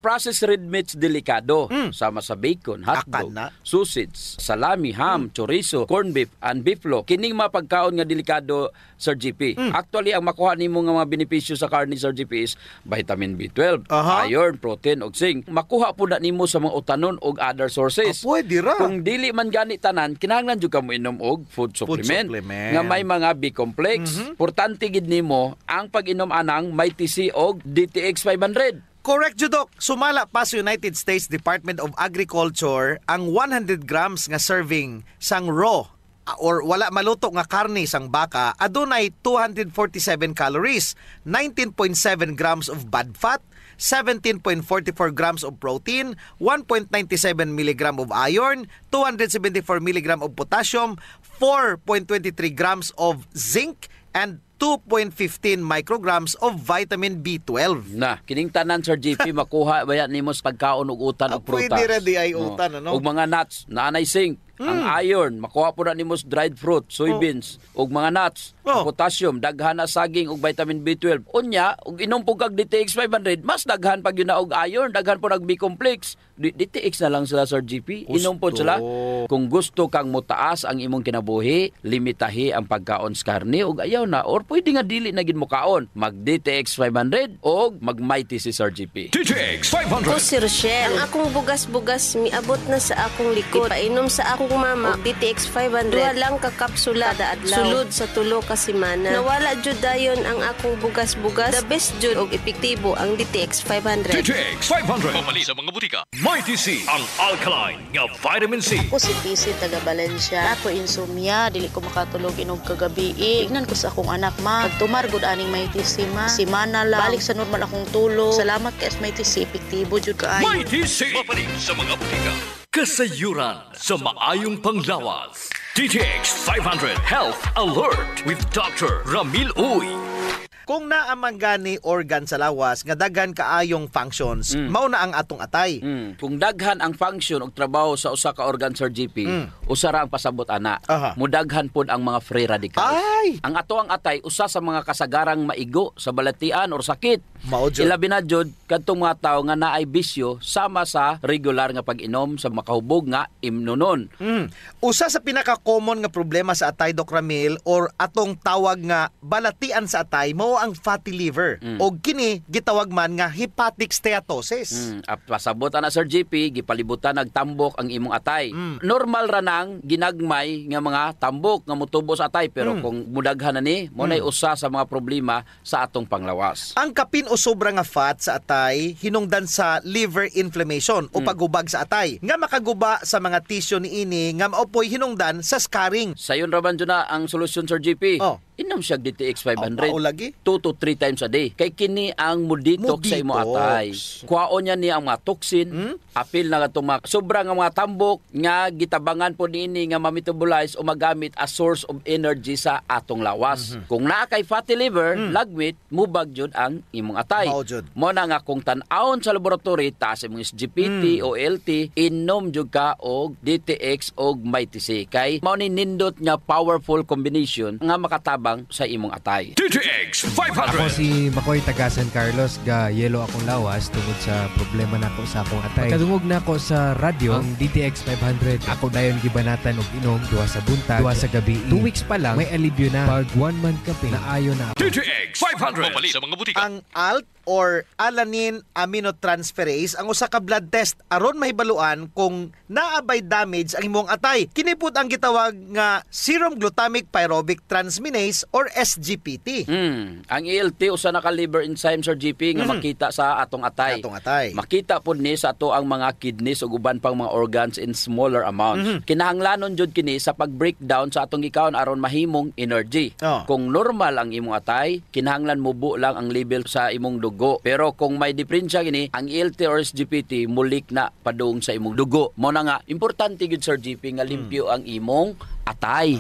processed red meats delikado. Sama sa bacon, hotdog, sausage, salami, ham, chorizo, corned beef, and beeflo. Kining mga pagkaon nga delikado, Sir GP. Actually, ang makuha nimo nga mga benepisyo sa karne, Sir GP, is vitamin B12, iron, protein, og zinc. Makuha po na nimo sa mga utanon og other sources. Pwede ra. Kung dili man gani tanan, kinahanglan jud ka mo inom og food supplement nga may mga B-complex. Importante gid nimo ang pag-inom anang may TC og DTX 500. Correct, Judok. Sumala pa sa United States Department of Agriculture ang 100 grams nga serving sang raw or wala maluto nga karne sang baka adunay 247 calories, 19.7 grams of bad fat, 17.44 grams of protein, 1.97 milligram of iron, 274 milligram of potassium, 4.23 grams of zinc, and 2.15 micrograms of vitamin B12. Na, kining tanan, Sir GP, makuha bayan nimo sa pagkaon og utan og prutas. Pwede ra di ay utan, ano? Og mga nuts, naanay zinc. Ang iron, makuha po na nimo dried fruit, soybeans, og mga nuts, potassium, daghan na saging og vitamin B12. Unya, og inom po kag DTX 500, mas daghan pag yun na og iron, daghan po nag B-complex. DTX na lang sila, Sir GP. Inom po sila. Kung gusto kang mutaas ang imong kinabuhi, limitahi ang pagkaon sa karne og ayaw na, or pwede nga dili na gid mo kaon. Mag DTX 500 og mag Mighty si Sir GP. DTX 500. O si Rochelle, ang akong bugas-bugas miabot na sa akong likod. Painom sa akong mama og DTX 500. Duha lang ka kapsula kada adlaw. Sulod sa tulo ka semana. Nawala jud dayon ang akong bugas-bugas. The best jud og epektibo ang DTX 500. DTX 500. Pamali sa mga butika. Mighty C, ang alkaline nga vitamin C. Ako si PC taga Valencia. Ako insomnia, dili ko makatulog inog kagabi. Ignan ko sa akong anak ma. Pagtumar gud aning Mighty C ma. Simana lang. Balik sa normal akong tulog. Salamat kay Mighty C, epektibo jud kaayo. Mighty C. Pabalik sa mga butika. Kasayuran sa maayong panglawas. DTX 500 Health Alert with Dr. Ramil Uy. Kung naamang gani organ sa lawas nga daghan kaayong functions, mao na ang atong atay. Kung daghan ang function og trabaho sa usa ka organ, Sir GP, usa ra ang pasabot ana. Mudaghan pod ang mga free radicals. Ay! Ang ato ang atay usa sa mga kasagarang maigo sa balatian or sakit. Mao jud. Ilabi na jud kadtong mga tawo nga naay bisyo sama sa regular nga pag-inom sa makahubog nga imnonon. Usa sa pinaka-common nga problema sa atay, Doc Ramil, or atong tawag nga balatian sa atay, mao ang fatty liver. O kini gitawag man nga hepatic steatosis. Pasabot na, Sir GP, gipalibutan nagtambok ang imong atay. Normal ra nang ginagmay nga mga tambok nga motubo sa atay, pero kung mudaghan na ni, mo nay usa sa mga problema sa atong panglawas. Ang kapin o sobra nga fat sa atay hinungdan sa liver inflammation o paghubag sa atay nga makaguba sa mga tissue niini nga maopoy hinungdan sa scarring. Sayon ra man jud na ang solusyon, Sir GP. Inom siya DTX 500 lagi 2 to 3 times a day. Kay kini ang mudetox sa imo atay. Kuhaon niya ni ang mga toxin, apil na katong mga sobra nga mga tambok nga gitabangan po niini nga ma-metabolize o magamit as source of energy sa atong lawas. Kung naa kay fatty liver, lagmit, mubag jud ang imong atay. Mo na nga kung tan-awon sa laboratory taas imong SGPT o LT, inom jud ka og DTX og Mighty C. Kay mao ni nindot nga powerful combination nga makatabang sa imong atay. DTX 500. Ako si Makoy taga San Carlos, ga yelo akong lawas tungod sa problema nako sa akong atay. Kadungog nako sa radyo ang DTX 500. Ako dayon gibanatan og inom duha sa buntag, duha sa gabi. 2 weeks pa lang may alibyo na. Pag 1 month kaping naayo na ako. DTX 500. Pamali sa mga butika. Ang ALT or alanine aminotransferase ang usa ka blood test aron mahibaluan kung naabay damage ang imong atay. Kini pud ang gitawag nga serum glutamic pyruvic transminase or SGPT. Ang ELT usa na ka liver enzyme, Sir GP, nga makita sa atong atay. Makita pud ni sa ato ang mga kidneys ug uban pang mga organs in smaller amounts. Kinahanglanon jud kini sa pag-breakdown sa atong gikaon aron mahimong energy. Kung normal ang imong atay, kinahanglan mubo lang ang level sa imong dugo. Pero kung may diferensya gini, ang ELT or SGPT mulik na padung sa imong dugo. Mo na nga importante gid, Sir GP, nga limpyo ang imong atay.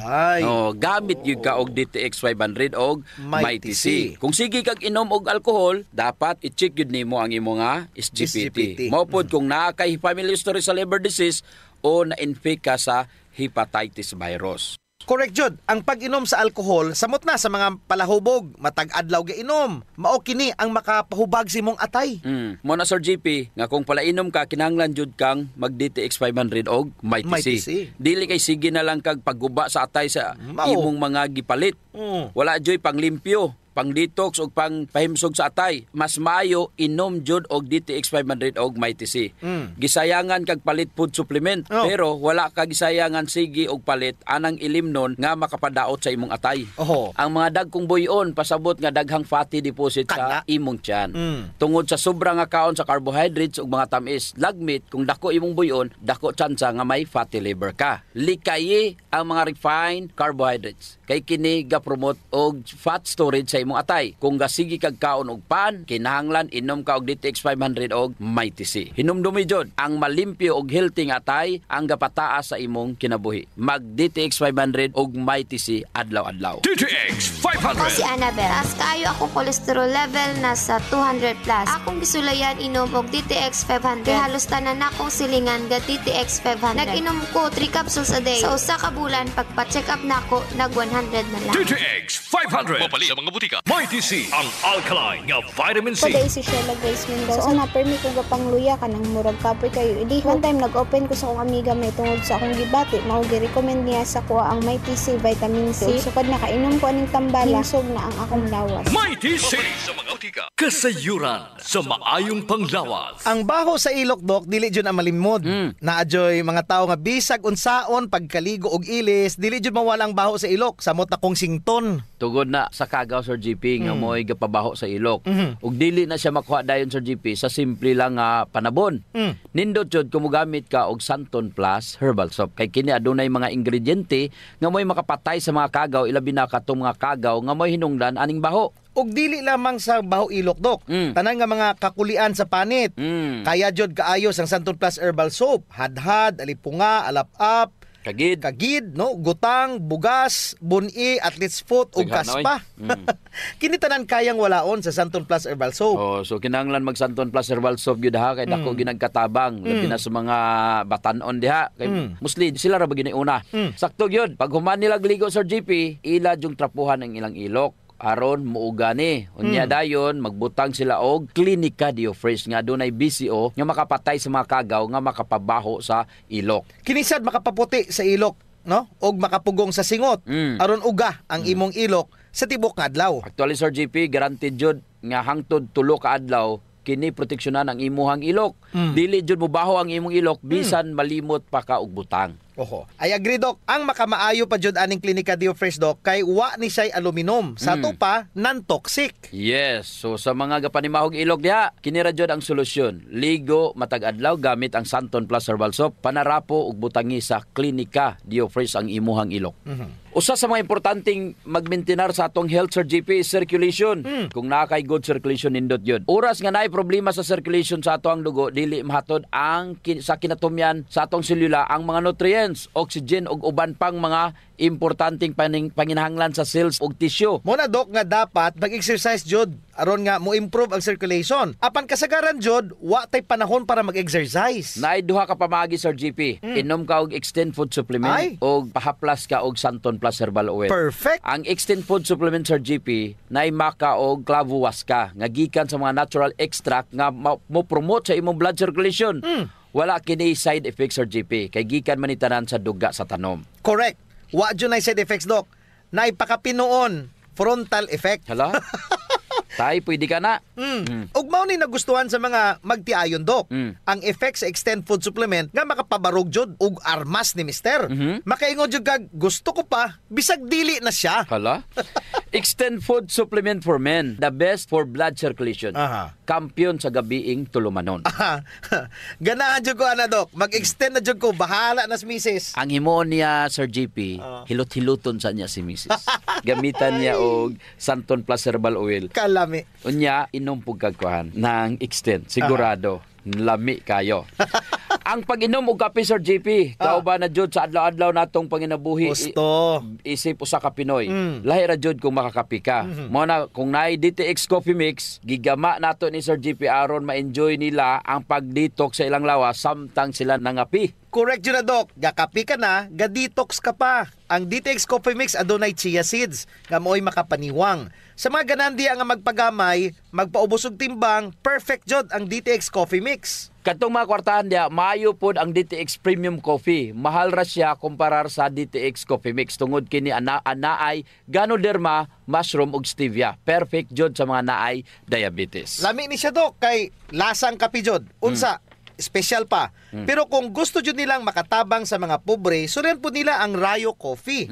Gamit gyud ka og DTX 500 og Mighty C. Kung sige kag inom og alcohol, dapat i-check gyud nimo ang imong SGPT. Mao pod kung naa kay family history sa liver disease o na-infect ka sa hepatitis virus. Correct jud. Ang pag-inom sa alcohol samot na sa mga palahubog, matag adlaw ga inom. Mao kini ang makapahubag si mong atay. Mo na Sir GP nga kung palainom ka kinahanglan jud kang mag DTX 500 og MyTC. Dili kay sige na lang kag pagguba sa atay sa imong mga gipalit. Wala joy panglimpyo, pang detox o pang pahimsog sa atay. Mas maayo inom jud og DTX 500 og MyTC. Gisayangan kag palit food supplement pero wala ka gisayangan sige og palit anang ilimnon nga makapadaot sa imong atay. Ang mga dagkong buyon pasabot nga daghang fatty deposit sa imong tiyan. Tungod sa sobra nga kaon sa carbohydrates ug mga tamis, lagmit kung dako imong buyon, dako tsansa nga may fatty liver ka. Likayi ang mga refined carbohydrates kay kini ga-promote og fat storage sa imong atay. Kung gasigi kag kaon og pan, kinahanglan inom ka og DTX 500 og MyTC. Hinumdumi jud ang malimpyo og healthy nga atay ang gapataas sa imong kinabuhi. Mag DTX 500 og MyTC adlaw-adlaw. DTX 500. Ako si Annabel. Taas kaayo akong cholesterol level nasa 200 plus. Akong gisulayan inom og DTX 500. Kay halos tanan akong silingan ga DTX 500. Nag-inom ko 3 capsules a day. Sa usa ka bulan pagpa-check up nako nag 100 na lang. DTX 500. Mapalit sa mga butika. MyTC, ang alkaline nga vitamin C. Paday si Sheila Grace Mendoza. So, na-permi ko gapang luya ka ng murag kapoy kayo. Idi, one time nag-open ko sa akong amiga may tungod sa akong gibati. Mao-recommend niya sa kuha ang MyTC vitamin C. Sukad nakainom ko aning tambala. Himsog na ang akong lawas. MyTC sa mga butika. Kasayuran sa maayong panglawas. Ang baho sa ilok, Dok, dili jud ang malimod. Naadyoy mga tao nga bisag unsaon pagkaligo og ilis, dili jud mawala ang baho sa ilok. Samot na kong sington. Tugod na sa kagaw Sir GP nga mo'y gapabaho sa ilok. Ug dili na siya makuha dayon Sir GP sa simple lang nga panabon. Nindot jud kung mogamit ka og Santon Plus herbal soap kay kini adunay mga ingrediente nga mo'y makapatay sa mga kagaw ilabi na katong mga kagaw nga mo'y hinungdan aning baho. Og dili lamang sa baho ilok, Dok. Tanan nga mga kakulian sa panit. Kaya jud kaayos ang Santon Plus herbal soap. Hadhad, alipunga, alap-up, kagid, no, gutang, bugas, buni, athlete's foot ug kaspa. Kini tanan kayang walaon sa Santon Plus herbal soap. So kinahanglan mag Santon Plus herbal soap gyud ha kay dako ginagkatabang labi na sa mga batan-on diha kay mostly sila ra ba giniuna. Sakto gyud pag human nila ligo Sir GP, ila jung trapuhan ang ilang ilok aron muugani. Unya dayon magbutang sila og Clinica Diofresh nga dunay BCO nga makapatay sa mga kagaw nga makapabaho sa ilok. Kinisad makapaputi sa ilok, no? Og makapugong sa singot aron uga ang imong ilok sa tibok nga adlaw. Actually Sir GP, guaranteed jud nga hangtod 3 ka adlaw kini proteksyonan ang imuhang ilok. Dili jud mubaho ang imong ilok bisan malimot pa ka og butang. I agree, Dok. Ang makamaayo pa jud aning Clinica Diofresh, Dok, kay wa ni siya'y aluminum. Sa to pa, non-toxic. Yes. So sa mga gapanimahog ilok diha, kini ra jud ang solusyon. Ligo matag adlaw gamit ang Santon Plus herbal soap, panarapo ug butangi sa Clinica Diofresh ang imuhang ilok. Usa sa mga importanteng magmaintenar sa atong health Sir GP is circulation. Kung naa kay good circulation nindot yun. Oras nga naay problema sa circulation sa atong dugo, dili mahatod ang sa kinatumyan sa atong selula ang mga nutrients, oxygen ug uban pang mga importanteng panginahanglan sa cells ug tissue. Muna, Dok, nga dapat mag-exercise jud aron nga mo improve ang circulation. Apan kasagaran jud wa tay panahon para mag-exercise. Naay duha ka pamaagi Sir GP. Inom ka og Extend Food Supplement ug pahaplas ka og Santon Plus Herbal Oil. Perfect. Ang Extend Food Supplement Sir GP naay maka og clavo waska nga gikan sa mga natural extract nga mo promote sa imong blood circulation. Wala kini side effects Sir GP kay gikan man itanan sa duga sa tanom. Correct. Wa jud nay side effects, Dok. Nay pakapinoon frontal effect. Hala. Tay, pwede ka na. Ug mao ni nagustuhan sa mga magtiayon, Dok. Ang effect sa Extend Food Supplement nga makapabarog jud ug armas ni Mister. Makaingon jud kag gusto ko pa bisag dili na siya. Hala. Extend Food Supplement for Men, the best for blood circulation. Kampiyon sa gabiing tulumanon. Ganahan jud ko ana, Dok. Mag-extend na jud ko, bahala na si Mrs. Ang himoon niya Sir GP, hilot-hiluton sa niya si Mrs. Gamitan niya og Santon Plus Herbal Oil. Kalami. Unya inom pug kagkuhan ng Extend. Sigurado lami kayo. Ang pag-inom og kape Sir JP, kauban na jud sa adlaw-adlaw natong panginabuhi. Gusto. Isip usa ka Pinoy. Lahi ra jud kung makakapi ka. Mo na kung naay DTX Coffee Mix, gigama nato ni Sir JP aron ma-enjoy nila ang pag-detox sa ilang lawas samtang sila nangapi. Correct yun na, Doc. Gakapi ka na, ga-detox ka pa. Ang DTX Coffee Mix adunay chia seeds nga mo'y makapaniwang. Sa mga ganandiya nga magpagamay, magpaubos og timbang, perfect jod ang DTX Coffee Mix. Katong mga kwartahan dia, maayo pod ang DTX Premium Coffee. Mahal ra siya kumparar sa DTX Coffee Mix. Tungod kini anaay Ganoderma, mushroom ug stevia. Perfect jod sa mga naay diabetes. Lami ni siya, Doc, kay lasang kapi jod. Unsa, special pa. Pero kung gusto jud nilang makatabang sa mga pobre, sunan po nila ang Rayo Coffee.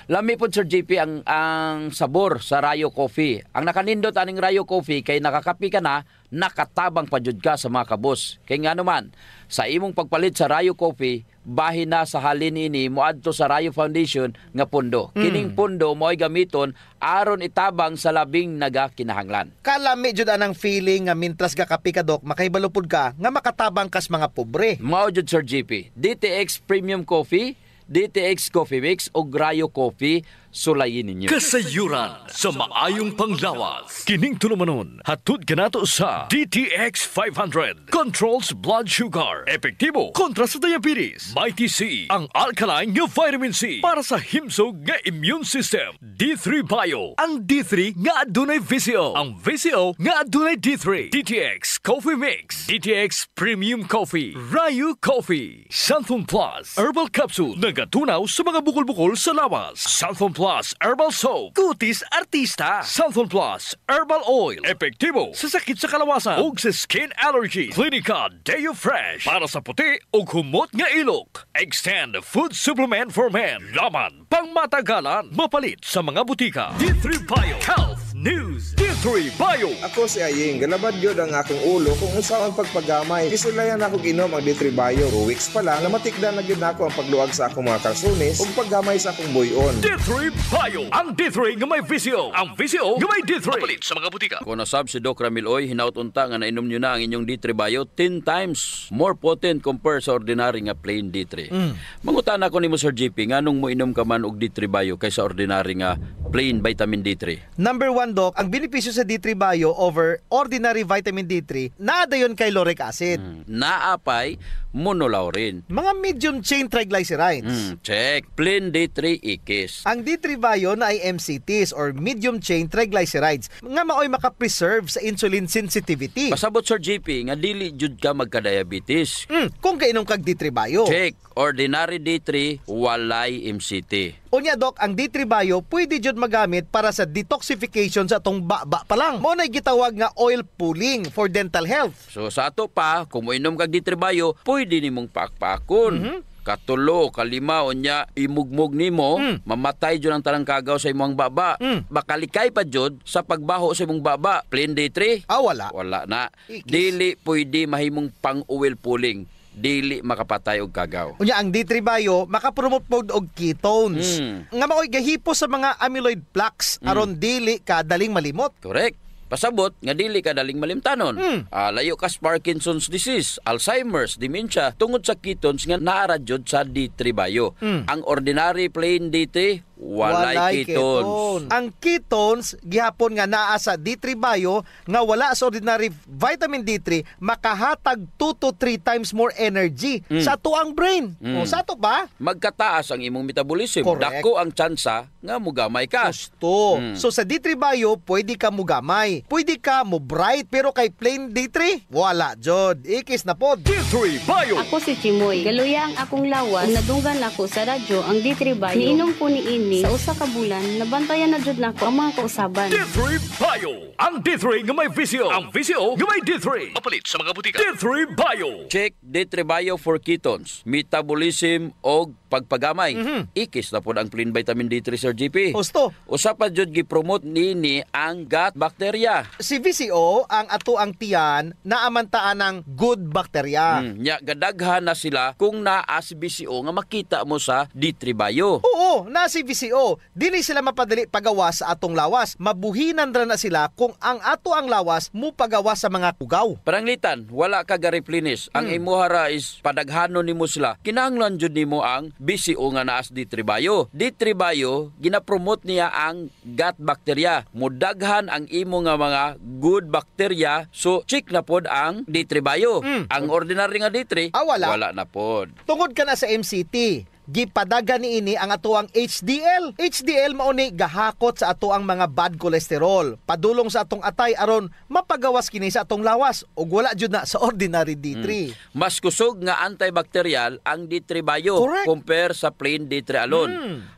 Lami po, Sir JP, ang sabor sa Rayo Coffee. Ang nakanindot aning Rayo Coffee kay nakakapi ka na, nakatabang pa jud ka sa mga kabos. Kay nga naman, sa imong pagpalit sa Rayo Coffee, bahin na sa halin ini moadto sa Rayo Foundation nga pundo. Kining pundo mo'y gamiton aron itabang sa labing nagakinahanglan. Kalami jud anang feeling nga mintras gakapi ka, Doc, makaibalupod ka nga makatabang kas mga pobre. Mao jud, Sir JP. DTX Premium Coffee, DTX Coffee Mix o Rayo Coffee, sulayin ninyo. Kasayuran sa maayong panglawas. Kining tulumanon, hatod ka nato sa DTX 500. Controls blood sugar. Epektibo kontra sa diabetes. Mighty C, ang alkaline nga vitamin C para sa himsog nga immune system. D3 Bio, ang D3 nga adunay VCO. Ang VCO nga adunay D3. DTX Coffee Mix. DTX Premium Coffee. Rayo Coffee. Santhon Plus Herbal Capsule. Nagatunaw sa mga bukol-bukol sa lawas. Santhon Plus Herbal Soap. Kutis Artista. Santhon Plus Herbal Oil. Epektibo sa sakit sa kalawasan ug sa skin allergy. Clinica Deo Fresh para sa puti ug humot nga ilok. Extend Food Supplement for Men. Laman pang matagalan. Mapalit sa mga butika. D3 Bio Health News. D3 Bio. Ako si Aying, galabad yun ang akong ulo kung usaw ang pagpagamay. Kisulayan akong inom ang D3 Bio. 2 weeks pa lang, namatikdan na yun ako ang pagluwag sa akong mga kalsones ug paggamay sa akong buyon. D3 Bio. Ang D3 nga may VCO. Ang VCO nga may D3. Mapalit sa mga butika. Kung nasab si Doc Ramil Oy, hinaut-unta nga nainom nyo na ang inyong D3 Bio 10 times more potent compare sa ordinary nga plain D3. Mangutana ko nimo, Sir JP, nganong mo inom ka man og D3 Bio kaysa ordinary nga plain vitamin D3? Number 1, Doc, ang benepisyo sa D3 Bio over ordinary vitamin D3, naadayon kay lauric acid. Naapay monolaurin. Mga medium chain triglycerides. Check. Plain D3 ikis. Ang D3 Bio na ay MCTs or medium chain triglycerides nga maoy makapreserve sa insulin sensitivity. Pasabot, Sir JP, nga dili jud ka magka-diabetes. Kung kainom kag D3 Bio. Check. Ordinary D3, walay MCT. Unya, Doc, ang D3 Bio pwede jud magamit para sa detoxification sa atong baba pa lang. Mo na gitawag nga oil pulling for dental health. So sa ato pa, kung moinom kag D3 Bio, pwede nimong pakpakon. Katulo, kalima, unya, imugmog nimo, mamatay jud ang tanang kagaw sa imong baba. Bakalikay pa jud sa pagbaho sa imong baba. Plain D3? Wala. Wala na. Ikis. Dili pwede mahimong pang-oil pulling. Dili makapatay og kagaw. Unya, ang D3 Bio makapromote pod og ketones. Nga maoy gahipos sa mga amyloid plaques aron dili ka daling malimot. Correct. Pasabot nga dili ka daling malimtanon. Layo ka sa Parkinson's disease, Alzheimer's, dementia tungod sa ketones nga naara jud sa D3 Bio. Ang ordinary plain D3 walay ketones. Ang ketones gihapon nga naa sa D3 Bio nga wala sa ordinary vitamin D3 makahatag 2 to 3 times more energy sa tuang brain. O sa to ba? Magkataas ang imong metabolism. Correct. Dako ang tsansa nga mugamay ka. Gusto. So sa D3 Bio pwede ka mugamay, pwede ka mo bright, pero kay plain D3 wala jod. Ikis na pod. D3 Bio. Ako si Chimoy. Galuya ang akong lawas. Nadunggan ako sa radyo ang D3 Bio. Niinom ko ni ini sa usa ka bulan. Nabantayan na jud nako ang mga kausaban. D3 Bio. Ang D3 nga may VCO. Ang VCO nga may D3. Mapalit sa mga butika. D3 Bio. Check D3 Bio for ketones, metabolism og pagpagamay. Ikis na pod ang plain vitamin D3, Sir GP. Gusto. Usa pa jud gi-promote nini ang gut bacteria. Si VCO ang ato ang tiyan na amantaan ng good bacteria. Nya gadaghan na sila kung naa si VCO nga makita mo sa D3 Bio. Oo, na si BCO, dili sila mapadali pagawas sa atong lawas. Mabuhinan ra na sila kung ang ato ang lawas mo pagawas sa mga kugaw. Paranglitan, wala ka ga-replenish. Ang imuhara is padaghanon nimo sila. Kinahanglan jud nimo ang BCO nga naas D3 Bio. D3 Bio, ginapromote niya ang gut bacteria. Mudaghan ang imo nga mga good bacteria. So check na pod ang D3 Bio. Ang ordinary nga D3, wala na pod. Tungod ka na sa MCT, gipadaga ni ini ang atuang HDL. HDL mao ni gahakot sa atuang mga bad cholesterol. Padulong sa atong atay aron mapagawas kini sa atong lawas ug wala jud na sa ordinary D3. Mas kusog nga antibacterial ang D3 Bio compare sa plain D3 alone.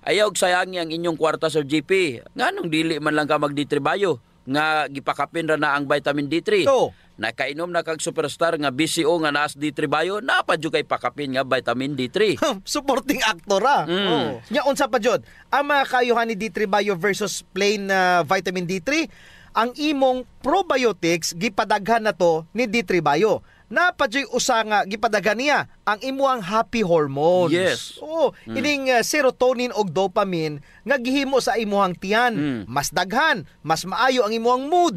Ayaw sayangi ang inyong kwarta Sir GP. Nganong dili man lang ka mag D3 Bio nga gipakapin ra na ang vitamin D3. Nakainom na kag superstar nga BCO nga naas D3 Bio, napadyo kay pakapin nga vitamin D3. Supporting actor Nya unsa pa jud ang mga kaayuhan ni D3 Bio versus plain vitamin D3? Ang imong probiotics gipadaghan na to ni D3 Bio. Napadyoy usa nga gipadaghan niya ang imuang happy hormones. Yes. Ining serotonin og dopamine nga gihimo sa imuhang tiyan. Mas daghan, mas maayo ang imuhang mood.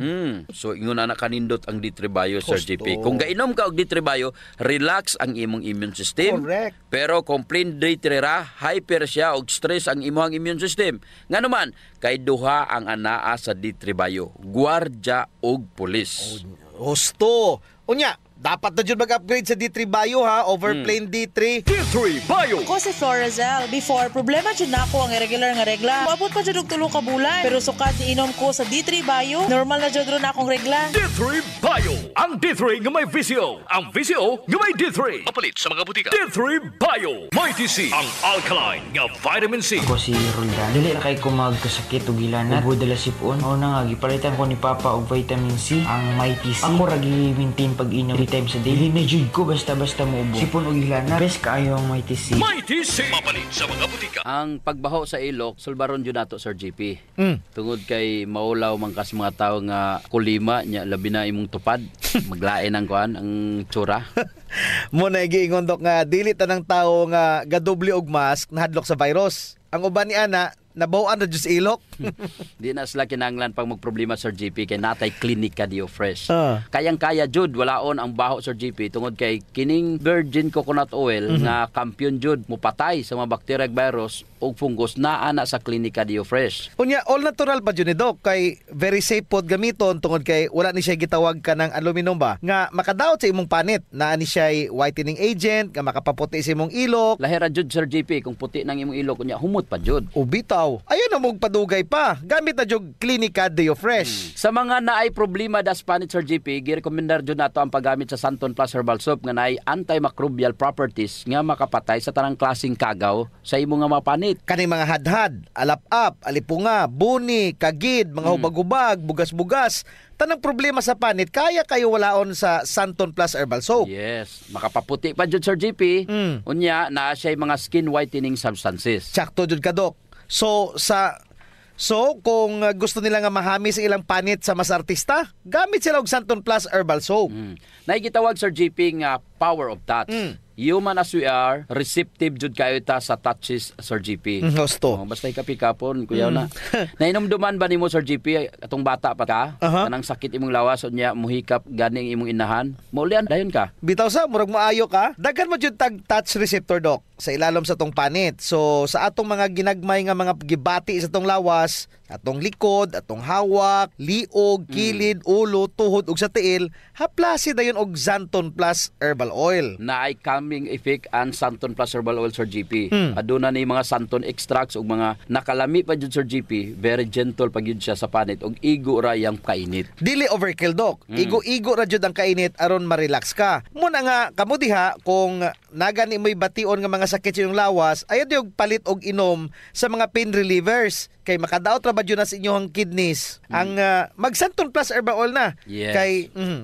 So ingon na kanindot ang D3 Bio Sir GP. Kung gainom ka og D3 Bio, relax ang imong immune system. Correct. Pero kung plain D3 ra, hyper siya og stress ang imuhang immune system. Nganuman, kay duha ang anaa sa D3 Bio, gwardiya og pulis. Husto. Unya, dapat na dyan mag-upgrade sa D3 Bio over plain D3. D3 Bio! Ako si Florazel. Before, problema dyan na ako ang irregular nga regla. Maabot pa dyan og 3 ka bulan. Pero sukad iinom ko sa D3 Bio, normal na dyan ron akong regla. D3 Bio! Ang D3 nga may VCO. Ang VCO nga may D3. Mapalit sa mga butika. D3 Bio! Mighty C! Ang alkaline nga vitamin C. Ako si Roldan. Dili na kay ko magkasakit o gilanat. Ubo dala sipon. O na nga, gipalitan ko ni Papa og vitamin C. Ang Mighty C. Ako ragi maintain pag-inom 3 times a day. Dili na jud ko basta-basta mo ubo. Sipon o gilanat. Best kaayo ang Mighty C. Mighty C! Mapalit sa mga butika. Ang pagbaho sa ilok, sulbaron jud nato Sir GP. Tungod kay maulaw man kas mga tawo nga kulima nya labi na imong tupad. Maglain ang kuan ang tsura. Muna giingon dok nga dili tanang tawo nga gadoble og mask nahadlok sa virus. Ang uban ni ana nabawan na jud sa ilok. Di na sila kinahanglan pag magproblema Sir GP kay natay Clinica Dio Fresh. Kayang-kaya jud walaon ang baho Sir GP tungod kay kining virgin coconut oil nga kampiyon jud mupatay sa mga bacteria ug virus ug fungus naa na sa Clinica Dio Fresh. Unya all natural pa jud ni dok kay very safe pod gamiton tungod kay wala ni siya gitawag ka ng aluminum ba nga makadaot sa imong panit. Naa ni siya whitening agent nga makapaputi sa imong ilok. Lahira jud Sir GP kung puti nang imong ilok unya humot pa jud. Ubitaw. Ayun na mong padugay pa. Gamit na jud Clinica Dio Fresh. Sa mga naay problema das panit Sir GP, girekomendar jud nato ang paggamit sa Santon Plus Herbal Soap nga naay antimicrobial properties nga makapatay sa tanang klaseng kagaw sa imong nga mapanit. Kaning mga hadhad, alap-ap, alipunga, buni, kagid, mga hubag-hubag, bugas-bugas, tanang problema sa panit, kaya kayo walaon sa Santon Plus Herbal Soap. Yes. Makapaputi pa jud Sir GP. Unya, naa siya mga skin whitening substances. Sakto jud ka, Dok. So, kung gusto nila nga mahami sa ilang panit sa mas artista, gamit sila og Santon Plus Herbal Soap. Naigitawag Sir GP nga power of touch. Human as we are, receptive jud kayo ta sa touches Sir GP. Gusto. Basta ikapikapon, kuyaw na. Nainomduman ba nimo Sir GP atong bata pa ka? Kanang sakit imong lawas unya muhikap ganing imong inahan. Maulian dayon ka. Bitaw sa murag maayo ka. Daghan mo jud tag touch receptor, Dok, sa ilalom sa tong panit. So sa atong mga ginagmay nga mga gibati sa tong lawas, atong likod, atong hawak, liog, kilid, ulo, tuhod ug sa tiil, haplasi dayon og Santon Plus Herbal Oil. Naay calming effect ang Santon Plus Herbal Oil Sir GP. Aduna ni mga Santon extracts ug mga nakalami pa jud Sir GP, very gentle pa gyud siya sa panit ug igo ra yang kainit. Dili overkill, Dok. Igo-igo ra jud ang kainit aron ma-relax ka. Muna nga kamo diha kung nagani mo'y bation nga mga sakit sa iyong lawas, ayaw diog palit og inom sa mga pain relievers kay makadaot ra ba jud na sa inyong kidneys. Ang mag Santon Plus Herbal Oil na. Yes.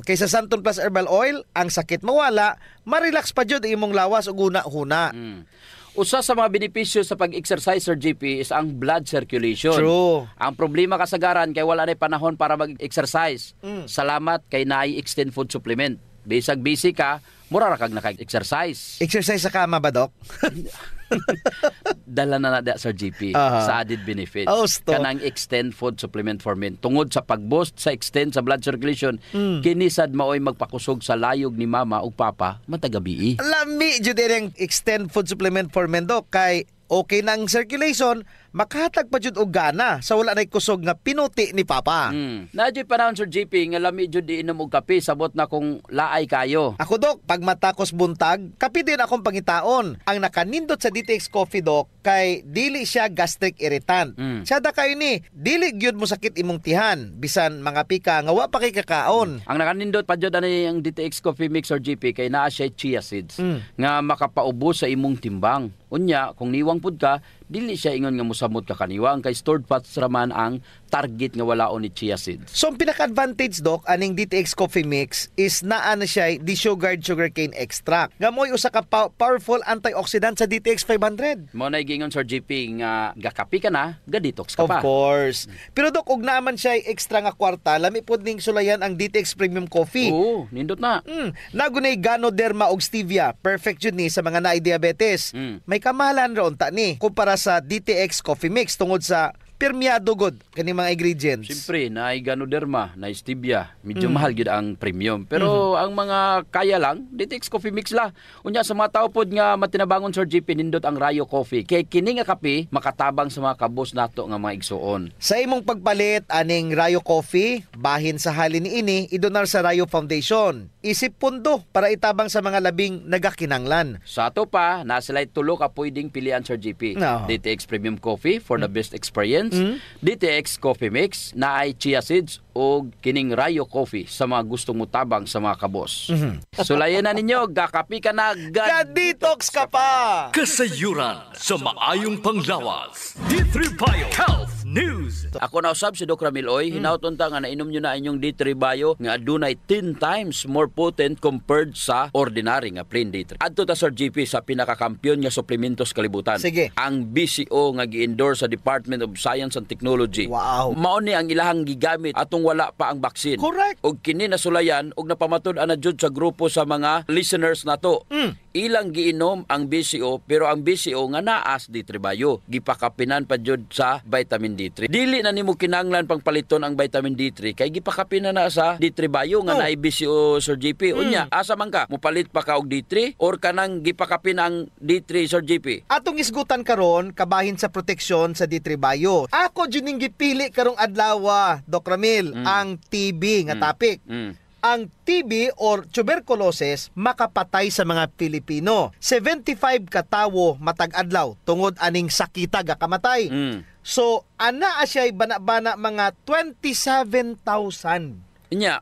Kay sa Santon Plus Herbal Oil, ang sakit mawala, ma-relax pa jud imong lawas ug una-huna. Usa sa mga benepisyo sa pag-exercise Sir GP is ang blood circulation. True. Ang problema kasagaran kay wala na panahon para mag-exercise. Salamat kay naay extend food supplement. Bisag busy ka, mura ra kag naka-exercise. Exercise sa kama ba, Dok? Dala na da Sir GP sa added benefits. Kanang extend food supplement for men. Tungod sa pag-boost sa extend sa blood circulation, kinisad maoy magpakusog sa layog ni mama ug papa matagabi. Lami jud ang extend food supplement for men Dok, kay okay na ang circulation, makahatag pa jud og gana sa wala nay kusog nga pinuti ni papa. Nadyo panahon Sir JP nga lami jud iinom og kape sabot na kung laay kayo. Ako Dok, pag matakos buntag, kape din akong pangitaon. Ang nakanindot sa DTX Coffee Dok kay dili siya gastric irritant. Siya da kayo ni, dili gyud mo sakit imong tihan bisan mga pika nga wa pa kay kakaon. Ang nakanindot pa jud ani ang DTX Coffee Mix Sir JP kay naa siya chia seeds nga makapaubos sa imong timbang. Unya kung niwang pud ka, dili siya ingon nga mosamot ka kaniwang kay stored fats raman ang target nga walaon ni chia seeds. So ang pinaka-advantage Dok aning DTX Coffee Mix is naa na siya desugared sugarcane extract. Nga mo'y usa ka powerful antioxidant sa DTX 500. Mo na gingon Sir JP nga gakapi ka na, ga-detox ka pa. Of course. Pero Dok, ug naaman siya extra nga kwarta, lami pod ning sulayan ang DTX Premium Coffee. Oo, nindot na. Nagunay Ganoderma og stevia, perfect yun ni sa mga naay diabetes. May kamahalan ron ta ni kumpara sa DTX Coffee Mix tungod sa permiado god kani mga ingredients. Siyempre, na Ganoderma, na stevia, medyo mahal gyud ang premium. Pero ang mga kaya lang, DTX Coffee Mix la. Unya sa mga tao pod nga matinabangon Sir JP nindot ang Rayo Coffee. Kay kini nga kape makatabang sa mga kabos nato nga mga igsuon. Sa imong pagpalit aning Rayo Coffee, bahin sa halin niini idonar sa Rayo Foundation. Isip pundo para itabang sa mga labing nagakinanglan. Sa ato pa, na sila tulo ka pwedeng pilian Sir JP. DTX Premium Coffee for the best experience. DTX Coffee Mix na ay chia seeds o kining Rayo Coffee sa mga gustong mutabang sa mga kabos. Sulayan na ninyo, gakapi ka na, ga-detox ka pa! Kasayuran sa maayong panglawas. D3 Bio Health News. Ako na usab si Doc Ramil Oy, hinauton ta nga nainom nyo na inyong D3 Bio nga adunay 10 times more potent compared sa ordinary nga plain D3. Adto ta Sir GP sa pinakakampiyon nga suplementos kalibutan. Sige. Ang BCO nga gi-endorse sa Department of Science and Technology. Wow. Mao ni ang ilahang gigamit atong wala pa ang baksin. Correct. Og kini nasulayan og napamatud-an na jud sa grupo sa mga listeners nato. Ilang giinom ang BCO pero ang BCO nga naas D3 Bio gipakapinan pa jud sa vitamin D3. Dili na nimo kinahanglan pang paliton ang vitamin D3 kay gipakapinan na sa D3 Bio nga naay BCO Sir JP. Unya asa man ka mupalit pa ka og D3 or kanang gipakapin ang D3 Sir JP? Atong isgutan karon kabahin sa proteksyon sa D3 Bio. Ako jud ning gipili karong adlaw Doc Ramil ang TB nga topic. Ang TB or tuberculosis makapatay sa mga Pilipino. 75 ka tawo matag adlaw tungod aning sakita ga kamatay. So ana asya bana-bana mga 27,000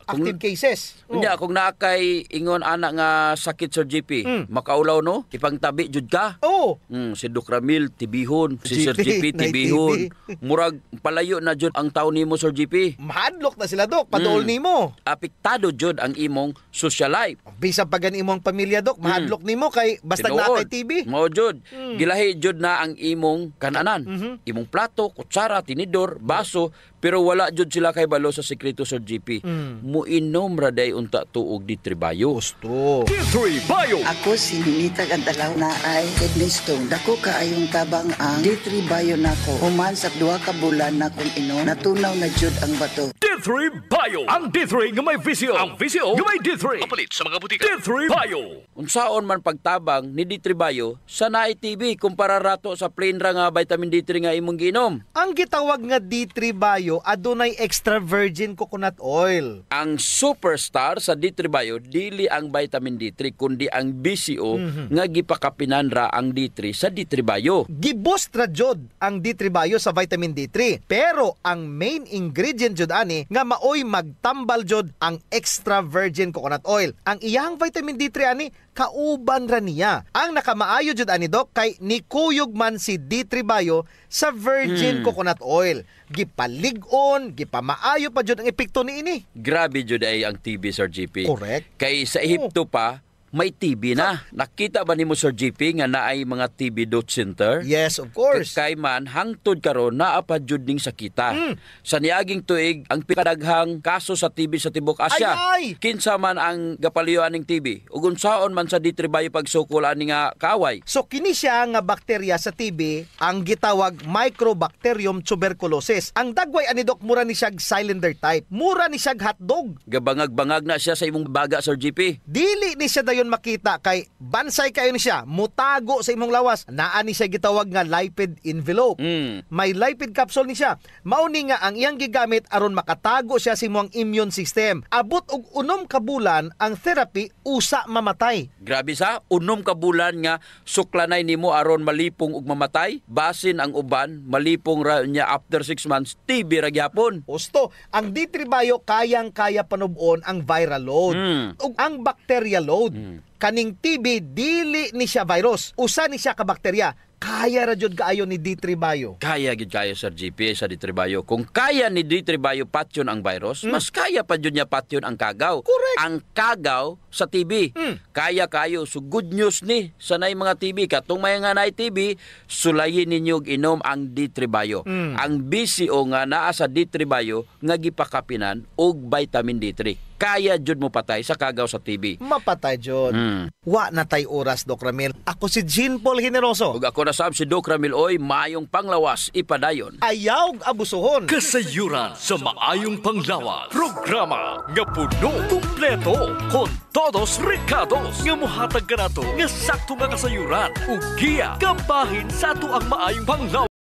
active cases. Unya kung naakay ingon ana nga sakit Sir JP, makaulaw no? Ipangtabi jud ka. Si Doc Ramil tibihon, si Sir JP tibihon. Murag palayo na jud ang tawo nimo Sir JP. Mahadlok na sila Doc, paduol nimo. Apektado jud ang imong social life. Bisan pa gan imong pamilya Doc, mahadlok nimo kay basta na kay TB. Mao jud. Gilahi jud na ang imong kananan. Imong plato, kutsara, tinidor, baso, pero wala jud sila kay balo sa sekreto Sir JP. Muinom ra day unta tuog D3 Bio. Gusto. D3 Bio. Ako si Ninita Gandalaw na ay kidney stone. Dako kaayong tabang ang D3 Bio nako. Human sa 2 ka bulan na kung inom, natunaw na jud ang bato. D3 Bio. Ang D3 nga may VCO. Ang VCO nga may D3. Kapalit sa mga butika. D3 Bio. Unsaon man pagtabang ni D3 Bio sa naay TB kumpara rato sa plain ra nga vitamin D3 nga imong giinom. Ang gitawag nga D3 Bio adunay extra virgin coconut oil. Ang superstar sa D3 Bio dili ang vitamin D3 kundi ang BCO nga gipakapinan ra ang D3 sa D3 Bio. Giboost ra jud ang D3 Bio sa vitamin D3. Pero ang main ingredient jud ani nga maoy magtambal jud ang extra virgin coconut oil. Ang iyang vitamin D3 ani kauban ra niya. Ang nakamaayo jud ani Doc kay nikuyog man si D3 Bio sa virgin coconut oil. Gipalig-on, gipamaayo pa jud ang epekto niini. Grabe jud ay ang TB Sir GP. Correct. Kay sa Ehipto pa may TB na. Nakita ba nimo Sir GP nga naay mga TB dot center? Yes, of course. Kay man hangtod karon naa pa jud ning sakita. Sa niaging tuig ang pinakadaghang kaso sa TB sa tibuok Asya. Ay! Kinsa man ang gapaliyuan ning TB? Ug unsaon man sa D3 Bayo pagsukol ani nga kaaway? So kini siya nga bakterya sa TB ang gitawag Microbacterium tuberculosis. Ang dagway ani dok mura ni siya cylinder type. Mura ni siya hotdog. Gabangag-bangag na siya sa imong baga Sir GP. Dili ni siya dayon makita kay bansay kayo ni siya, mutago sa imong lawas. Naa ni siya gitawag nga lipid envelope. May lipid capsule ni siya. Mauni nga ang iyang gigamit aron makatago siya sa imong immune system. Abot og 6 ka bulan ang therapy usa mamatay. Grabe sa 6 ka bulan nga suklanay nimo aron malipong ug mamatay. Basin ang uban malipong ra niya after 6 months TB ra gyapon. Usto, ang D3 Bio kayang-kaya panubon ang viral load ug ang bacterial load. Kaning TB dili ni siya virus, usa ni siya ka bakterya. Kaya ra jud kaayo ni D3 Bio. Kaya gid kayo Sir GP sa D3 Bio. Kung kaya ni D3 Bio patyon ang virus, mas kaya pa jud niya patyon ang kagaw. Correct. Ang kagaw sa TB. Kaya kayo. So good news ni sanay mga TB. Katong may nga naay TB, sulayin ninyo og inom ang D3 Bio. Ang BCO nga naa sa D3 Bio nga gipakapinan og vitamin D3. Kaya jud mo patay sa kagaw sa TB. Mapatay jud. Wa na tay oras, Doc Ramil. Ako si Jean Paul Generoso. Ug ako na sab si Doc Ramil Oy, mayong panglawas ipadayon. Ayaw abusuhon. Kasayuran sa maayong panglawas. Programa nga puno, kumpleto, con todos recados nga mohatag kanato nga sakto nga kasayuran ug giya kabahin sa ato ang maayong panglawas.